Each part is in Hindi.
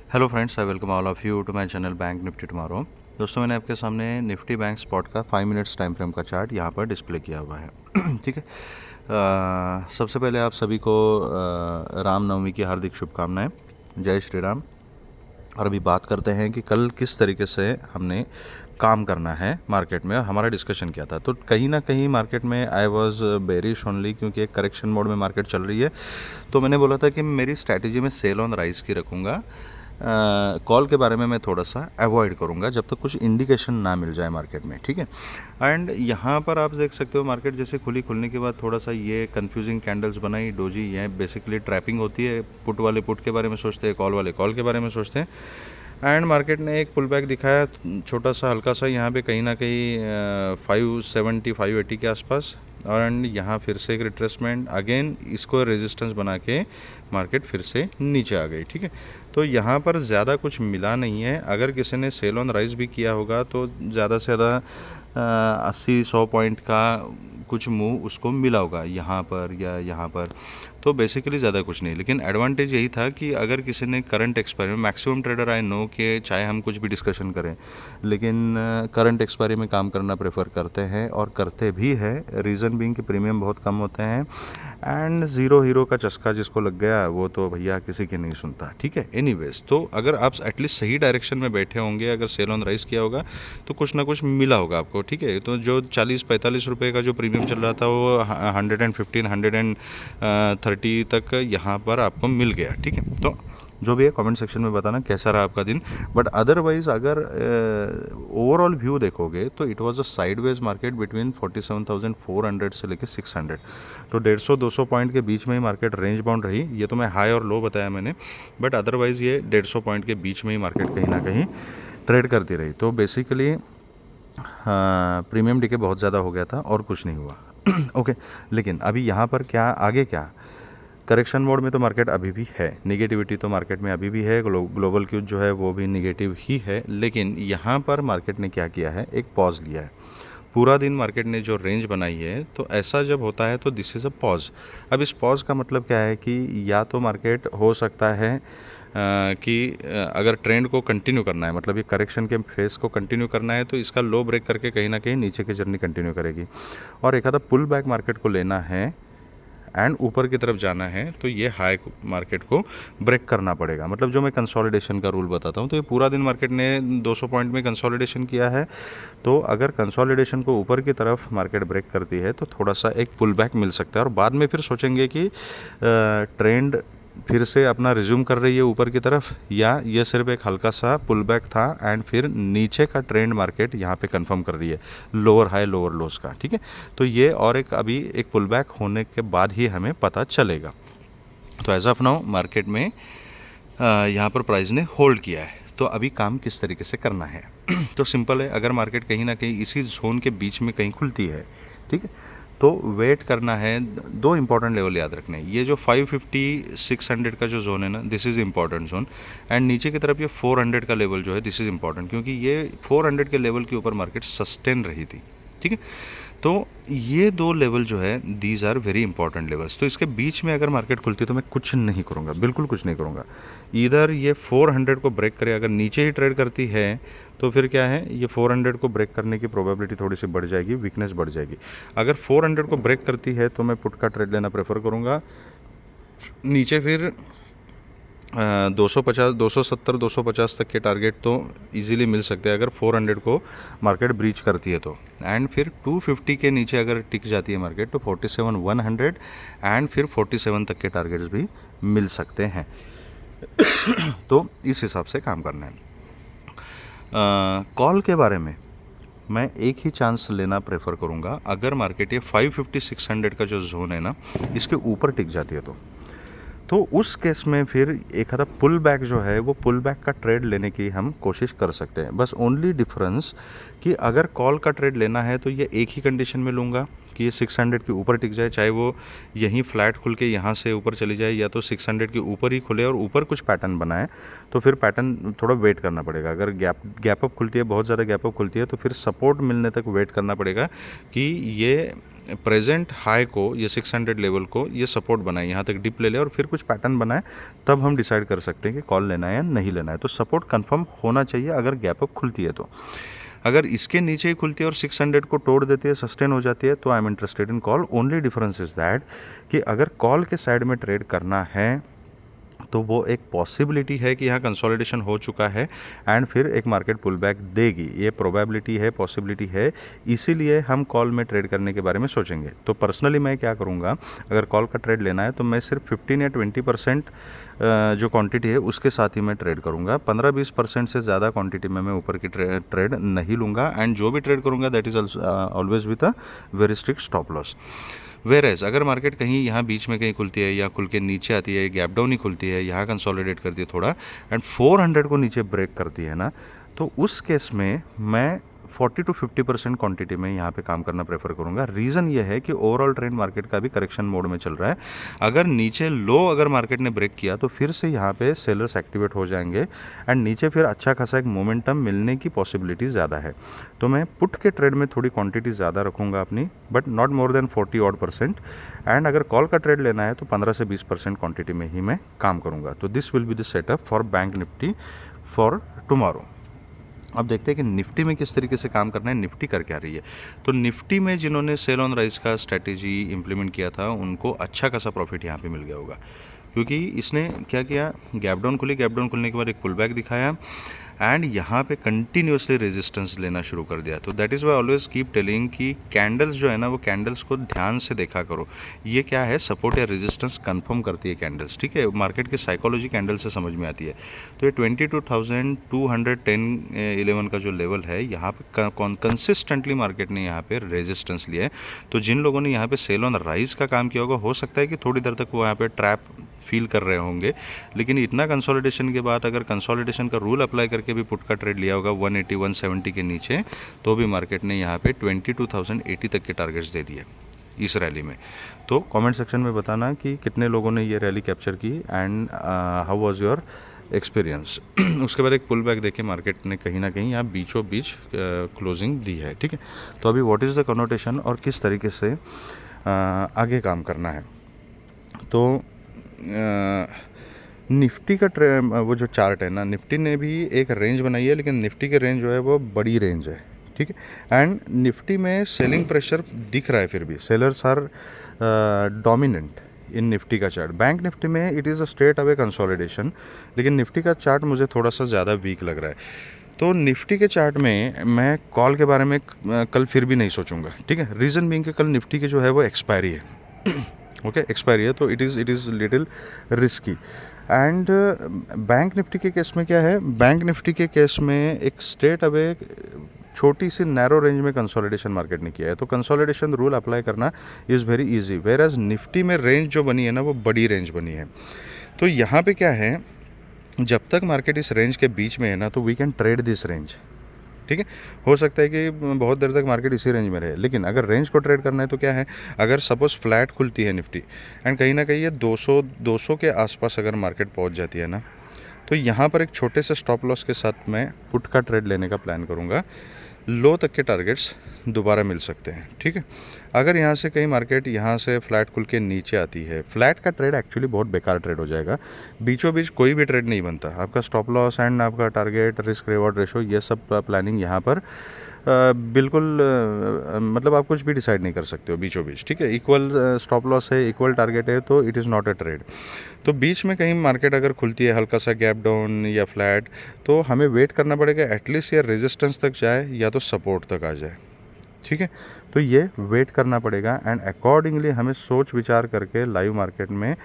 Hello friends, I welcome all of you to my channel bank Nifty tomorrow. दोस्तों, मैंने आपके सामने निफ्टी बैंक स्पॉट का 5 मिनट्स टाइम फ्रेम का चार्ट यहाँ पर डिस्प्ले किया हुआ है। ठीक है। सबसे पहले आप सभी को रामनवमी की हार्दिक शुभकामनाएं। जय श्री राम। और अभी बात करते हैं कि कल किस तरीके से हमने काम करना है मार्केट में, हमारा डिस्कशन किया था। तो कहीं ना कहीं मार्केट में आई वाज बेरिश ओनली, क्योंकि एक करेक्शन मोड में मार्केट चल रही है। तो मैंने बोला था कि मेरी स्ट्रैटेजी में सेल ऑन राइज की रखूँगा। कॉल के बारे में मैं थोड़ा सा अवॉइड करूँगा जब तक कुछ इंडिकेशन ना मिल जाए मार्केट में। ठीक है। एंड यहाँ पर आप देख सकते हो मार्केट जैसे खुलने के बाद थोड़ा सा ये कंफ्यूजिंग कैंडल्स बनाई डोजी। ये बेसिकली ट्रैपिंग होती है। पुट वाले पुट के बारे में सोचते हैं, कॉल वाले कॉल के बारे में सोचते हैं। एंड मार्केट ने एक पुल बैक दिखाया, छोटा सा हल्का सा, यहाँ पे कहीं ना कहीं 570 580 के आसपास। और एंड यहाँ फिर से एक रिट्रेसमेंट, अगेन इसको रेजिस्टेंस बना के मार्केट फिर से नीचे आ गई। ठीक है। तो यहाँ पर ज़्यादा कुछ मिला नहीं है। अगर किसी ने सेल ऑन राइज भी किया होगा तो ज़्यादा से ज़्यादा 80-100 पॉइंट का कुछ मूव उसको मिला होगा यहाँ पर या यहाँ पर। तो बेसिकली ज़्यादा कुछ नहीं, लेकिन एडवांटेज यही था कि अगर किसी ने करंट एक्सपायरी में, मैक्सिमम ट्रेडर आई नो कि चाहे हम कुछ भी डिस्कशन करें, लेकिन करंट एक्सपायरी में काम करना प्रेफर करते हैं और करते भी है। रीज़न बीइंग कि प्रीमियम बहुत कम होते हैं एंड ज़ीरो हीरो का चस्का जिसको लग गया वो तो भैया किसी की नहीं सुनता। ठीक है। एनीवेज, तो अगर आप एटलीस्ट सही डायरेक्शन में बैठे होंगे, अगर सेल ऑन राइज किया होगा तो कुछ ना कुछ मिला होगा आपको। ठीक है। तो जो 40-45 रुपये का जो प्रीमियम चल रहा था वो 115 130 तक यहाँ पर आपको मिल गया। ठीक है। तो जो भी है कमेंट सेक्शन में बताना कैसा रहा आपका दिन। बट अदरवाइज अगर ओवरऑल व्यू देखोगे तो it was a sideways market between 47,400 से लेके 600। तो 150-200 पॉइंट के बीच में ही मार्केट रेंज बाउंड रही। ये तो मैं हाई और लो बताया मैंने, बट अदरवाइज़ ये 150 पॉइंट के बीच में ही मार्केट कहीं ना कहीं ट्रेड करती रही। तो बेसिकली प्रीमियम डीके बहुत ज़्यादा हो गया था और कुछ नहीं हुआ। ओके। लेकिन अभी यहाँ पर क्या आगे क्या, करेक्शन मोड में तो मार्केट अभी भी है, निगेटिविटी तो मार्केट में अभी भी है, ग्लोबल क्यूज जो है वो भी निगेटिव ही है। लेकिन यहाँ पर मार्केट ने क्या किया है, एक पॉज लिया है। पूरा दिन मार्केट ने जो रेंज बनाई है, तो ऐसा जब होता है तो दिस इज़ अ पॉज। अब इस पॉज का मतलब क्या है कि या तो मार्केट हो सकता है कि अगर ट्रेंड को कंटिन्यू करना है, मतलब ये करेक्शन के फेस को कंटिन्यू करना है, तो इसका लो ब्रेक करके कहीं ना कहीं नीचे की जर्नी कंटिन्यू करेगी। और एक आधा पुल बैक मार्केट को लेना है एंड ऊपर की तरफ जाना है तो ये हाई मार्केट को ब्रेक करना पड़ेगा। मतलब जो मैं कंसोलिडेशन का रूल बताता हूँ, तो ये पूरा दिन मार्केट ने 200 पॉइंट में कंसोलिडेशन किया है। तो अगर कंसोलिडेशन को ऊपर की तरफ मार्केट ब्रेक करती है तो थोड़ा सा एक पुल बैक मिल सकता है, और बाद में फिर सोचेंगे कि ट्रेंड फिर से अपना रिज्यूम कर रही है ऊपर की तरफ, या ये सिर्फ एक हल्का सा पुल बैक था एंड फिर नीचे का ट्रेंड मार्केट यहाँ पे कंफर्म कर रही है, लोअर हाई लोअर लोस का। ठीक है। तो ये और एक अभी एक पुल बैक होने के बाद ही हमें पता चलेगा। तो एज ऑफ नाउ मार्केट में यहाँ पर प्राइस ने होल्ड किया है। तो अभी काम किस तरीके से करना है तो सिंपल है, अगर मार्केट कहीं ना कहीं इसी जोन के बीच में कहीं खुलती है, ठीक है, तो वेट करना है। दो इंपॉर्टेंट लेवल याद रखने हैं, ये जो 550-600 का जो जोन है ना, this is important zone. And नीचे की तरफ ये 400 का लेवल जो है, दिस इज़ इंपॉर्टेंट, क्योंकि ये 400 के लेवल के ऊपर मार्केट सस्टेन रही थी। ठीक है। तो ये दो लेवल जो है, these are very important levels. तो इसके बीच में अगर मार्केट खुलती है तो मैं कुछ नहीं करूँगा, बिल्कुल कुछ नहीं करूँगा। इधर ये 400 को ब्रेक करे, अगर नीचे ही ट्रेड करती है तो फिर क्या है, ये 400 को ब्रेक करने की प्रोबेबिलिटी थोड़ी सी बढ़ जाएगी, वीकनेस बढ़ जाएगी। अगर 400 को ब्रेक करती है तो मैं पुट का ट्रेड लेना प्रेफर करूँगा। नीचे फिर 250 270 250 तक के टारगेट तो इजीली मिल सकते हैं अगर 400 को मार्केट ब्रीच करती है तो। एंड फिर 250 के नीचे अगर टिक जाती है मार्केट तो 47,100 एंड फिर 47 तक के टारगेट्स भी मिल सकते हैं। तो इस हिसाब से काम करना है। कॉल के बारे में मैं एक ही चांस लेना प्रेफर करूँगा, अगर मार्केट ये 550-600 का जो जोन है ना, इसके ऊपर टिक जाती है तो उस केस में फिर एक आधा पुल बैक जो है, वो पुल बैक का ट्रेड लेने की हम कोशिश कर सकते हैं। बस ओनली डिफरेंस कि अगर कॉल का ट्रेड लेना है तो ये एक ही कंडीशन में लूँगा कि ये 600 के ऊपर टिक जाए, चाहे वो यहीं फ्लैट खुल के यहाँ से ऊपर चली जाए, या तो 600 के ऊपर ही खुले और ऊपर कुछ पैटर्न बनाए, तो फिर पैटर्न थोड़ा वेट करना पड़ेगा। अगर गैप अप खुलती है, बहुत ज़्यादा गैप अप खुलती है, तो फिर सपोर्ट मिलने तक वेट करना पड़ेगा कि ये प्रेजेंट हाई को, ये 600 लेवल को ये सपोर्ट बनाए, यहाँ तक डिप ले ले और फिर कुछ पैटर्न बनाए, तब हम डिसाइड कर सकते हैं कि कॉल लेना है या नहीं लेना है। तो सपोर्ट कंफर्म होना चाहिए अगर गैप अप खुलती है तो। अगर इसके नीचे ही खुलती है और 600 को तोड़ देती है, सस्टेन हो जाती है, तो I am interested in call. Only difference is that कि अगर कॉल के साइड में ट्रेड करना है तो वो एक पॉसिबिलिटी है कि यहाँ कंसोलिडेशन हो चुका है एंड फिर एक मार्केट पुल बैक देगी, ये प्रोबेबिलिटी है, पॉसिबिलिटी है। इसीलिए हम कॉल में ट्रेड करने के बारे में सोचेंगे। तो पर्सनली मैं क्या करूँगा, अगर कॉल का ट्रेड लेना है तो मैं सिर्फ 15 या 20% जो क्वांटिटी है उसके साथ ही मैं ट्रेड करूँगा। 15-20% से ज़्यादा क्वांटिटी में मैं ऊपर की ट्रेड नहीं लूँगा, एंड जो भी ट्रेड करूँगा that is always with a very strict stop loss. वेरेज अगर मार्केट कहीं यहाँ बीच में कहीं खुलती है या खुल के नीचे आती है, गैप डाउन ही खुलती है, यहाँ कंसोलिडेट करती है थोड़ा एंड 400 को नीचे ब्रेक करती है ना, तो उस केस में मैं 40 to 50% क्वांटिटी में यहाँ पे काम करना प्रेफर करूँगा। रीज़न ये है कि ओवरऑल ट्रेंड मार्केट का भी करेक्शन मोड में चल रहा है। अगर नीचे लो अगर मार्केट ने ब्रेक किया तो फिर से यहाँ पे सेलर्स एक्टिवेट हो जाएंगे एंड नीचे फिर अच्छा खासा एक मोमेंटम मिलने की पॉसिबिलिटी ज़्यादा है। तो मैं पुट के ट्रेड में थोड़ी क्वांटिटी ज़्यादा रखूँगा अपनी, but not more than 40% and अगर कॉल का ट्रेड लेना है तो 15 से 20% क्वांटिटी में ही मैं काम करूँगा। तो this will be the setup for bank Nifty for tomorrow. अब देखते हैं कि निफ्टी में किस तरीके से काम करना है, निफ्टी कर क्या रही है। तो निफ्टी में जिन्होंने सेल ऑन राइज का स्ट्रेटेजी इंप्लीमेंट किया था उनको अच्छा खासा प्रॉफिट यहाँ पे मिल गया होगा, क्योंकि इसने क्या किया, गैप डाउन खुली, गैप डाउन खुलने के बाद एक पुल बैक दिखाया एंड यहाँ पे कंटिन्यूसली रेजिस्टेंस लेना शुरू कर दिया। तो that is why always keep telling कि कैंडल्स जो है ना, वो कैंडल्स को ध्यान से देखा करो, ये क्या है, सपोर्ट या रेजिस्टेंस कंफर्म करती है कैंडल्स, ठीक है। मार्केट की साइकोलॉजी कैंडल से समझ में आती है। तो ये 22,210-11 का जो लेवल है, यहाँ पे कंसिस्टेंटली मार्केट ने यहाँ पे रेजिस्टेंस लिया है। तो जिन लोगों ने यहाँ पे सेल ऑन राइज का काम किया होगा, हो सकता है कि थोड़ी देर तक वो यहाँ पे ट्रैप फील कर रहे होंगे, लेकिन इतना कंसोलिडेशन के बाद अगर कंसोलिडेशन का रूल अप्लाई करके भी पुट का ट्रेड लिया होगा 180-170 के नीचे, तो भी मार्केट ने यहाँ पे 22,080 तक के टारगेट्स दे दिए इस रैली में। तो कमेंट सेक्शन में बताना कि कितने लोगों ने ये रैली कैप्चर की and how was your experience. उसके बाद एक पुल बैक देखे मार्केट ने कहीं ना कहीं यहाँ बीचों बीच क्लोजिंग दी है, ठीक है। तो अभी व्हाट इज़ द कनोटेशन और किस तरीके से आगे काम करना है। तो निफ्टी का वो जो चार्ट है ना, निफ्टी ने भी एक रेंज बनाई है, लेकिन निफ्टी के रेंज जो है वो बड़ी रेंज है, ठीक है। एंड निफ्टी में सेलिंग प्रेशर दिख रहा है, फिर भी sellers are dominant in Nifty का चार्ट। बैंक निफ्टी में it is a straightaway consolidation, लेकिन निफ्टी का चार्ट मुझे थोड़ा सा ज़्यादा वीक लग रहा है। तो निफ्टी के चार्ट में मैं कॉल के बारे में कल फिर भी नहीं सोचूंगा, ठीक है। रीज़न बीइंग कि कल निफ्टी की जो है वो एक्सपायरी है ओके, एक्सपायरी है, तो it is little risky. And bank Nifty के केस में क्या है, बैंक निफ्टी के केस में एक स्ट्रेट अवे छोटी सी नैरो रेंज में कंसोलिडेशन मार्केट ने किया है, तो कंसोलिडेशन रूल अप्लाई करना is very easy. Whereas Nifty में रेंज जो बनी है ना, वो बड़ी रेंज बनी है। तो यहाँ पे क्या है, जब तक मार्केट इस रेंज के बीच में है ना, तो we can trade this range, ठीक है। हो सकता है कि बहुत देर तक मार्केट इसी रेंज में रहे, लेकिन अगर रेंज को ट्रेड करना है तो क्या है, अगर सपोज फ्लैट खुलती है निफ्टी एंड कहीं ना कहीं ये 200 के आसपास अगर मार्केट पहुंच जाती है ना, तो यहाँ पर एक छोटे से स्टॉप लॉस के साथ मैं पुट का ट्रेड लेने का प्लान करूँगा। लो तक के टारगेट्स दोबारा मिल सकते हैं, ठीक है। अगर यहाँ से कहीं मार्केट यहाँ से फ्लैट खुल के नीचे आती है, फ्लैट का ट्रेड एक्चुअली बहुत बेकार ट्रेड हो जाएगा, बीचों बीच कोई भी ट्रेड नहीं बनता। आपका स्टॉप लॉस एंड आपका टारगेट, रिस्क रिवॉर्ड रेशो, ये सब प्लानिंग यहाँ पर बिल्कुल मतलब आप कुछ भी डिसाइड नहीं कर सकते हो बीचों बीच, ठीक है। इक्वल स्टॉप लॉस है, इक्वल टारगेट है, तो it is not a trade. तो बीच में कहीं मार्केट अगर खुलती है हल्का सा गैप डाउन या फ्लैट, तो हमें वेट करना पड़ेगा एटलीस्ट या रेजिस्टेंस तक जाए या तो सपोर्ट तक आ जाए, ठीक है। तो ये वेट करना पड़ेगा एंड अकॉर्डिंगली हमें सोच विचार करके लाइव मार्केट में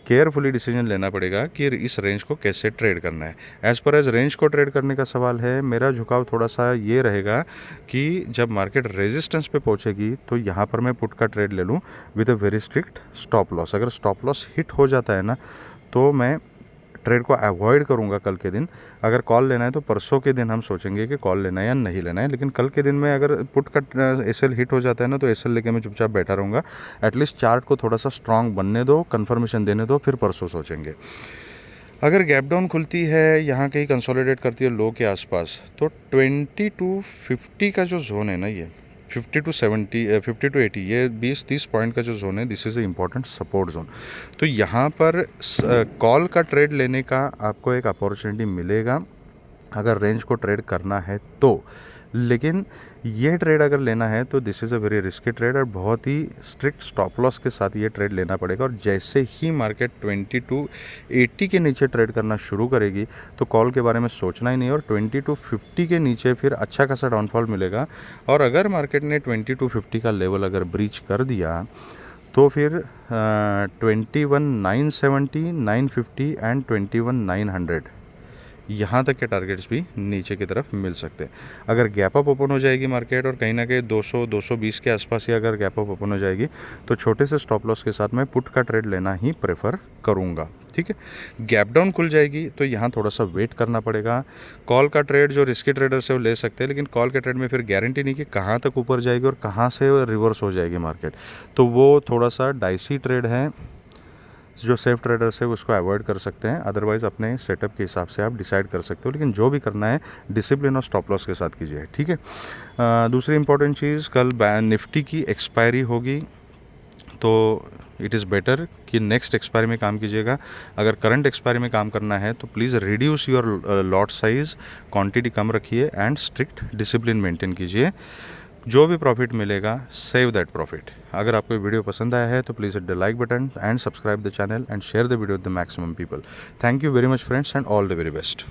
केयरफुली डिसीजन लेना पड़ेगा कि इस रेंज को कैसे ट्रेड करना है। एज़ पर एज रेंज को ट्रेड करने का सवाल है, मेरा झुकाव थोड़ा सा ये रहेगा कि जब मार्केट रेजिस्टेंस पे पहुंचेगी तो यहाँ पर मैं पुट का ट्रेड ले लूँ with a very strict stop loss. अगर स्टॉप लॉस हिट हो जाता है ना, तो मैं ट्रेड को अवॉइड करूंगा कल के दिन। अगर कॉल लेना है तो परसों के दिन हम सोचेंगे कि कॉल लेना है या नहीं लेना है, लेकिन कल के दिन में अगर पुट का एसएल हिट हो जाता है ना, तो एसएल लेके मैं चुपचाप बैठा रहूँगा। एटलीस्ट चार्ट को थोड़ा सा स्ट्रांग बनने दो, कन्फर्मेशन देने दो, फिर परसों सोचेंगे। अगर गैप डाउन खुलती है, यहाँ कहीं कंसोलिडेट करती है लो के आसपास, तो 20 to 50 का जो जोन है ना, ये 50 टू 70 50 टू 80 ये 20-30 पॉइंट का जो जोन है, this is a important support zone. तो यहाँ पर कॉल का ट्रेड लेने का आपको एक अपॉर्चुनिटी मिलेगा अगर रेंज को ट्रेड करना है तो। लेकिन ये ट्रेड अगर लेना है तो this is a very risky trade और बहुत ही स्ट्रिक्ट स्टॉप लॉस के साथ ये ट्रेड लेना पड़ेगा। और जैसे ही मार्केट 20 टू 80 के नीचे ट्रेड करना शुरू करेगी तो कॉल के बारे में सोचना ही नहीं, और 20 टू 50 के नीचे फिर अच्छा खासा डाउनफॉल मिलेगा। और अगर मार्केट ने 20 टू 50 का लेवल अगर ब्रीच कर दिया तो फिर 21,970, 950 एंड 21,900 यहाँ तक के टारगेट्स भी नीचे की तरफ मिल सकते हैं। अगर गैप अप ओपन हो जाएगी मार्केट और कहीं ना कहीं 200-220 के आसपास ही अगर गैप अप ओपन हो जाएगी तो छोटे से स्टॉप लॉस के साथ मैं पुट का ट्रेड लेना ही प्रेफर करूँगा। ठीक है, गैप डाउन खुल जाएगी तो यहाँ थोड़ा सा वेट करना पड़ेगा। कॉल का ट्रेड जो रिस्की ट्रेडर्स है वो ले सकते हैं, लेकिन कॉल के ट्रेड में फिर गारंटी नहीं कि कहाँ तक ऊपर जाएगी और कहाँ से रिवर्स हो जाएगी मार्केट, तो वो थोड़ा सा डाइसी ट्रेड है। जो सेफ ट्रेडर्स है उसको अवॉइड कर सकते हैं, अदरवाइज़ अपने सेटअप के हिसाब से आप डिसाइड कर सकते हो, लेकिन जो भी करना है डिसिप्लिन और स्टॉप लॉस के साथ कीजिए। ठीक है, दूसरी इंपॉर्टेंट चीज़, कल निफ्टी की एक्सपायरी होगी तो इट इज़ बेटर कि नेक्स्ट एक्सपायरी में काम कीजिएगा। अगर करंट एक्सपायरी में काम करना है तो please reduce your lot size, quantity कम रखिए एंड स्ट्रिक्ट डिसिप्लिन मेंटेन कीजिए। जो भी प्रॉफिट मिलेगा सेव दैट प्रॉफिट। अगर आपको वीडियो पसंद आया है तो please hit the like button and subscribe the channel and share the video with the maximum people. Thank you very much friends and all the very best.